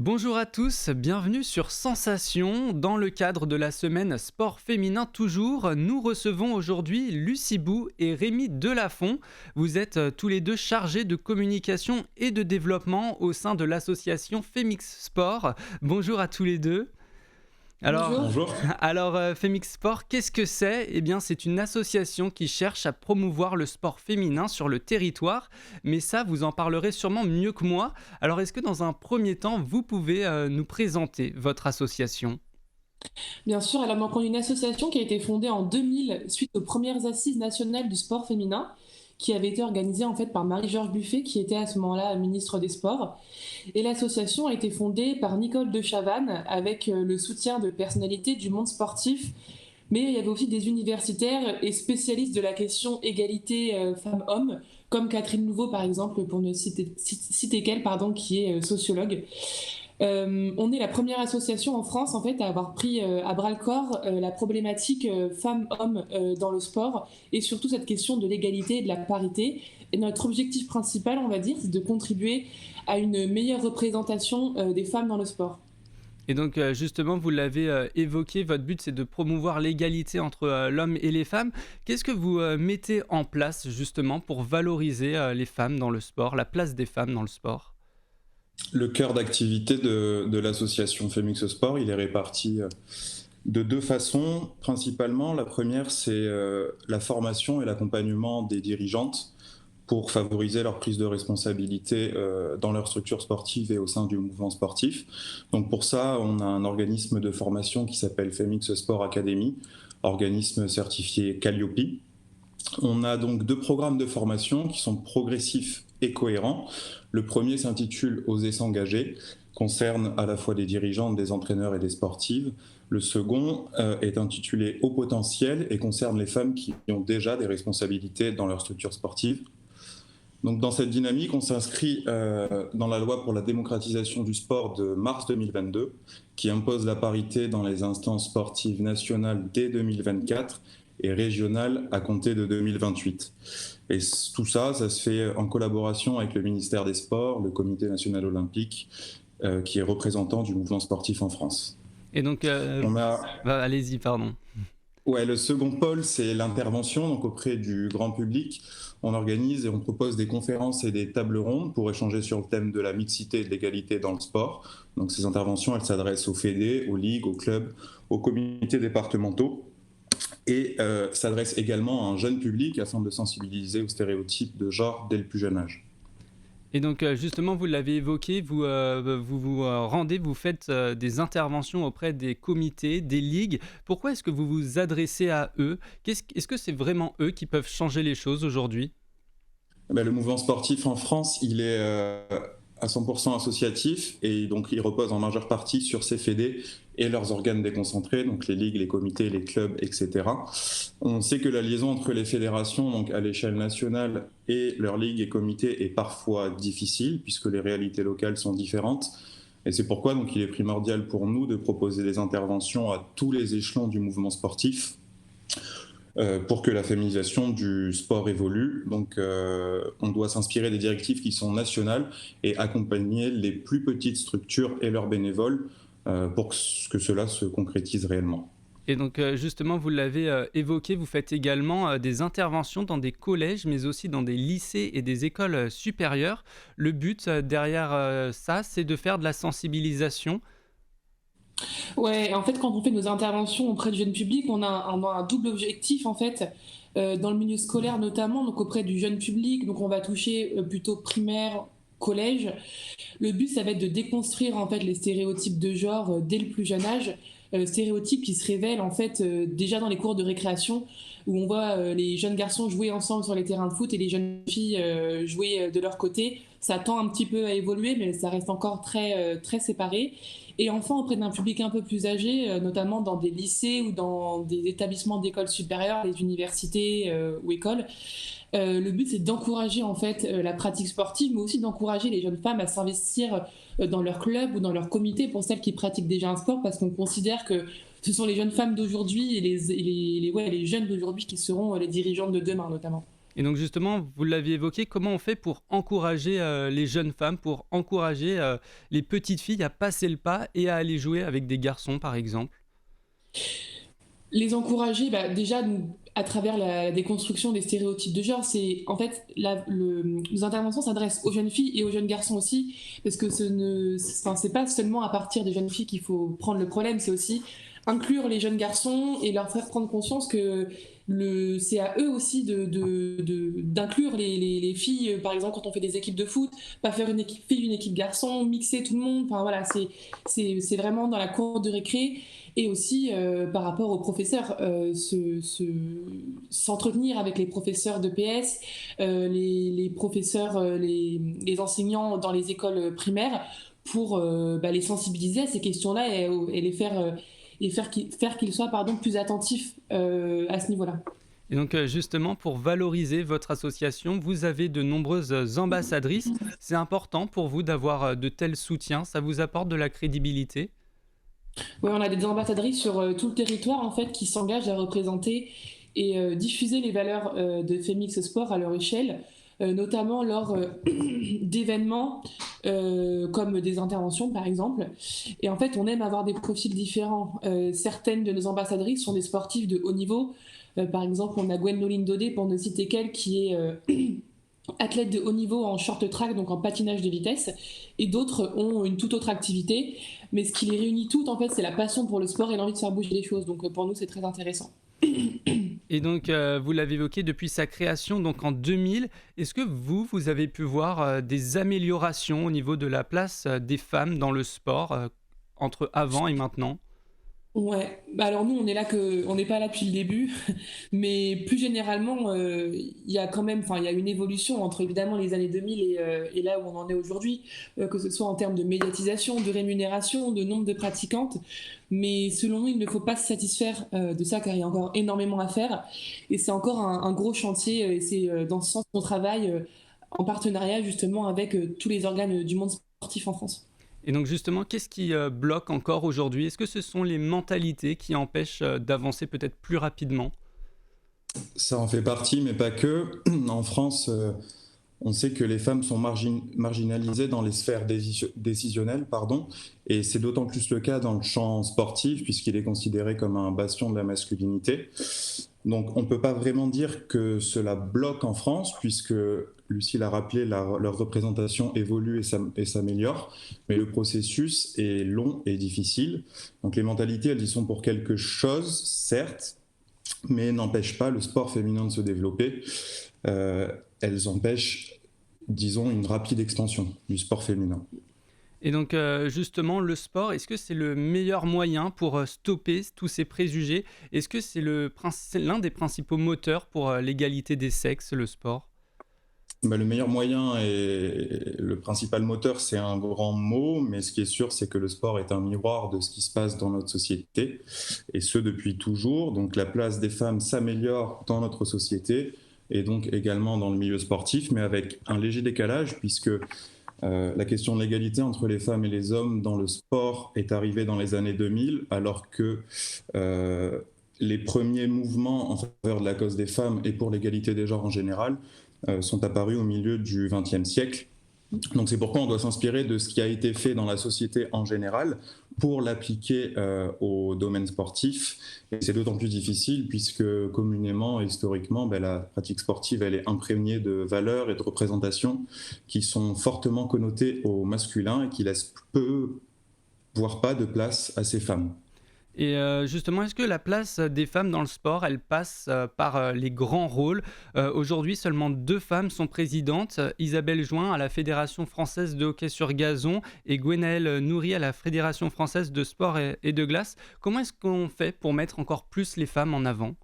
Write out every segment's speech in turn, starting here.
Bonjour à tous, bienvenue sur Sensation. Dans le cadre de la semaine Sport féminin toujours, nous recevons aujourd'hui Lucie Bou et Rémi Delafont. Vous êtes tous les deux chargés de communication et de développement au sein de l'association Femix Sport. Bonjour à tous les deux. Alors, Bonjour. Bonjour. Femix Sport, qu'est-ce que c'est ? Eh bien, c'est une association qui cherche à promouvoir le sport féminin sur le territoire. Mais ça, vous en parlerez sûrement mieux que moi. Alors, est-ce que dans un premier temps, vous pouvez nous présenter votre association ? Bien sûr, alors donc on est une association qui a été fondée en 2000 suite aux premières assises nationales du sport féminin qui avait été organisée en fait par Marie-Georges Buffet qui était à ce moment-là ministre des Sports. Et l'association a été fondée par Nicole de Chavannes avec le soutien de personnalités du monde sportif. Mais il y avait aussi des universitaires et spécialistes de la question égalité femmes-hommes, comme Catherine Louveau par exemple, pour ne citer qu'elle, qui est sociologue. On est la première association en France en fait à avoir pris à bras le corps la problématique femmes-hommes dans le sport et surtout cette question de l'égalité et de la parité. Et notre objectif principal, on va dire, c'est de contribuer à une meilleure représentation des femmes dans le sport. Et donc, justement, vous l'avez évoqué, votre but, c'est de promouvoir l'égalité entre l'homme et les femmes. Qu'est-ce que vous mettez en place, justement, pour valoriser les femmes dans le sport, la place des femmes dans le sport ? Le cœur d'activité de l'association Femix Sport, il est réparti de deux façons. Principalement, la première, c'est la formation et l'accompagnement des dirigeantes pour favoriser leur prise de responsabilité dans leur structure sportive et au sein du mouvement sportif. Donc pour ça, on a un organisme de formation qui s'appelle Femix Sport Academy, organisme certifié Calliope. On a donc deux programmes de formation qui sont progressifs et cohérents. Le premier s'intitule Oser s'engager, concerne à la fois des dirigeantes, des entraîneurs et des sportives. Le second est intitulé Haut potentiel et concerne les femmes qui ont déjà des responsabilités dans leur structure sportive. Donc dans cette dynamique, on s'inscrit dans la loi pour la démocratisation du sport de mars 2022, qui impose la parité dans les instances sportives nationales dès 2024 et régionales à compter de 2028. Et tout ça, ça se fait en collaboration avec le ministère des Sports, le Comité national olympique, qui est représentant du mouvement sportif en France. Et donc, allez-y, pardon. Ouais, le second pôle, c'est l'intervention, donc auprès du grand public. On organise et on propose des conférences et des tables rondes pour échanger sur le thème de la mixité et de l'égalité dans le sport. Donc ces interventions, elles s'adressent aux fédés, aux ligues, aux clubs, aux comités départementaux et s'adressent également à un jeune public afin de sensibiliser aux stéréotypes de genre dès le plus jeune âge. Et donc justement, vous l'avez évoqué, vous vous rendez, vous faites des interventions auprès des comités, des ligues. Pourquoi est-ce que vous vous adressez à eux ? Est-ce que c'est vraiment eux qui peuvent changer les choses aujourd'hui ? Le mouvement sportif en France, il est à 100% associatif et donc il repose en majeure partie sur ses fédés et leurs organes déconcentrés, donc les ligues, les comités, les clubs, etc. On sait que la liaison entre les fédérations, donc à l'échelle nationale, et leurs ligues et comités est parfois difficile puisque les réalités locales sont différentes. Et c'est pourquoi donc, il est primordial pour nous de proposer des interventions à tous les échelons du mouvement sportif pour que la féminisation du sport évolue. Donc on doit s'inspirer des directives qui sont nationales et accompagner les plus petites structures et leurs bénévoles pour que cela se concrétise réellement. Et donc justement, vous l'avez évoqué, vous faites également des interventions dans des collèges, mais aussi dans des lycées et des écoles supérieures. Le but derrière ça, c'est de faire de la sensibilisation. Ouais, en fait, quand on fait nos interventions auprès du jeune public, on a un double objectif en fait, dans le milieu scolaire notamment, donc auprès du jeune public, donc on va toucher plutôt primaire, collège. Le but, ça va être de déconstruire en fait les stéréotypes de genre dès le plus jeune âge, stéréotypes qui se révèlent en fait déjà dans les cours de récréation où on voit les jeunes garçons jouer ensemble sur les terrains de foot et les jeunes filles jouer de leur côté. Ça tend un petit peu à évoluer, mais ça reste encore très séparé. Et enfin, auprès d'un public un peu plus âgé, notamment dans des lycées ou dans des établissements d'écoles supérieures, les universités ou écoles, le but c'est d'encourager en fait la pratique sportive, mais aussi d'encourager les jeunes femmes à s'investir dans leur club ou dans leur comité pour celles qui pratiquent déjà un sport, parce qu'on considère que ce sont les jeunes femmes d'aujourd'hui et les jeunes d'aujourd'hui qui seront les dirigeantes de demain notamment. Et donc justement, vous l'aviez évoqué, comment on fait pour encourager les jeunes femmes, pour encourager les petites filles à passer le pas et à aller jouer avec des garçons, par exemple? Les encourager, bah, déjà à travers la déconstruction des stéréotypes de genre, c'est en fait les interventions s'adressent aux jeunes filles et aux jeunes garçons aussi, parce que c'est pas seulement à partir des jeunes filles qu'il faut prendre le problème, c'est aussi inclure les jeunes garçons et leur faire prendre conscience que c'est à eux aussi d'inclure les filles, par exemple quand on fait des équipes de foot, pas faire une équipe fille, une équipe garçon, mixer tout le monde, enfin voilà, c'est vraiment dans la cour de récré. Et aussi par rapport aux professeurs, s'entretenir avec les professeurs de PS, les professeurs, les enseignants dans les écoles primaires pour les sensibiliser à ces questions-là et faire qu'ils soient plus attentifs à ce niveau-là. Et donc justement, pour valoriser votre association, vous avez de nombreuses ambassadrices. C'est important pour vous d'avoir de tels soutiens, ça vous apporte de la crédibilité? Ouais, on a des ambassadrices sur tout le territoire en fait qui s'engagent à représenter et diffuser les valeurs de Femix Sport à leur échelle, notamment lors d'événements comme des interventions par exemple. Et en fait, on aime avoir des profils différents. Certaines de nos ambassadrices sont des sportifs de haut niveau. Par exemple, on a Gwenoline Dodé, pour ne citer qu'elle, qui est athlètes de haut niveau en short track, donc en patinage de vitesse, et d'autres ont une toute autre activité. Mais ce qui les réunit toutes, en fait, c'est la passion pour le sport et l'envie de faire bouger les choses. Donc pour nous, c'est très intéressant. Et donc, vous l'avez évoqué depuis sa création, donc en 2000. Est-ce que vous avez pu voir des améliorations au niveau de la place des femmes dans le sport entre avant et maintenant? Ouais, bah alors nous on n'est pas là depuis le début, mais plus généralement il y a quand même, enfin il y a une évolution entre évidemment les années 2000 et là où on en est aujourd'hui, que ce soit en termes de médiatisation, de rémunération, de nombre de pratiquantes, mais selon nous il ne faut pas se satisfaire de ça car il y a encore énormément à faire et c'est encore un gros chantier et c'est dans ce sens qu'on travaille en partenariat justement avec tous les organes du monde sportif en France. Et donc justement, qu'est-ce qui bloque encore aujourd'hui? Est-ce que ce sont les mentalités qui empêchent d'avancer peut-être plus rapidement? Ça en fait partie, mais pas que. En France, on sait que les femmes sont marginalisées dans les sphères décisionnelles, pardon, et c'est d'autant plus le cas dans le champ sportif, puisqu'il est considéré comme un bastion de la masculinité. Donc on ne peut pas vraiment dire que cela bloque en France, puisque Lucie l'a rappelé, leur représentation évolue et s'améliore, mais le processus est long et difficile. Donc les mentalités, elles y sont pour quelque chose, certes, mais n'empêchent pas le sport féminin de se développer. Elles empêchent, disons, une rapide expansion du sport féminin. Et donc justement, le sport, est-ce que c'est le meilleur moyen pour stopper tous ces préjugés? Est-ce que c'est c'est l'un des principaux moteurs pour l'égalité des sexes, le sport? Le meilleur moyen et le principal moteur, c'est un grand mot, mais ce qui est sûr, c'est que le sport est un miroir de ce qui se passe dans notre société, et ce depuis toujours. Donc la place des femmes s'améliore dans notre société, et donc également dans le milieu sportif, mais avec un léger décalage, puisque la question de l'égalité entre les femmes et les hommes dans le sport est arrivée dans les années 2000, alors que les premiers mouvements en faveur de la cause des femmes et pour l'égalité des genres en général sont apparus au milieu du XXe siècle. Donc c'est pourquoi on doit s'inspirer de ce qui a été fait dans la société en général pour l'appliquer au domaine sportif. Et c'est d'autant plus difficile puisque communément et historiquement, la pratique sportive elle est imprégnée de valeurs et de représentations qui sont fortement connotées au masculin et qui laissent peu, voire pas de place à ces femmes. Et justement, est-ce que la place des femmes dans le sport, elle passe par les grands rôles? Aujourd'hui, seulement 2 femmes sont présidentes, Isabelle Join à la Fédération française de hockey sur gazon et Gwenaëlle Nouri à la Fédération française de sport et de glace. Comment est-ce qu'on fait pour mettre encore plus les femmes en avant?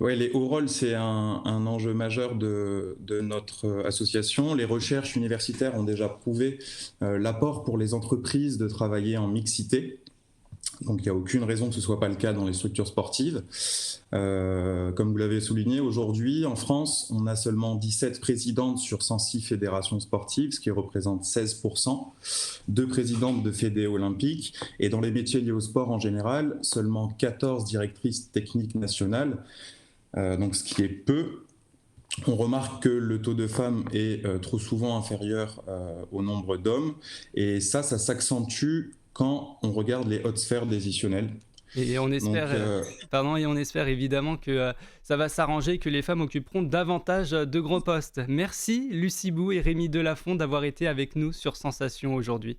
Oui, les hauts rôles, c'est un enjeu majeur de notre association. Les recherches universitaires ont déjà prouvé l'apport pour les entreprises de travailler en mixité. Donc il n'y a aucune raison que ce ne soit pas le cas dans les structures sportives. Comme vous l'avez souligné, aujourd'hui en France, on a seulement 17 présidentes sur 106 fédérations sportives, ce qui représente 16%, 2 présidentes de fédés olympiques, et dans les métiers liés au sport en général, seulement 14 directrices techniques nationales, donc ce qui est peu. On remarque que le taux de femmes est trop souvent inférieur au nombre d'hommes, et ça s'accentue quand on regarde les hautes sphères décisionnelles. Et on Donc, espère, et on espère évidemment que ça va s'arranger, que les femmes occuperont davantage de grands postes. Merci Lucie Bou et Rémi Delafont d'avoir été avec nous sur Sensation aujourd'hui.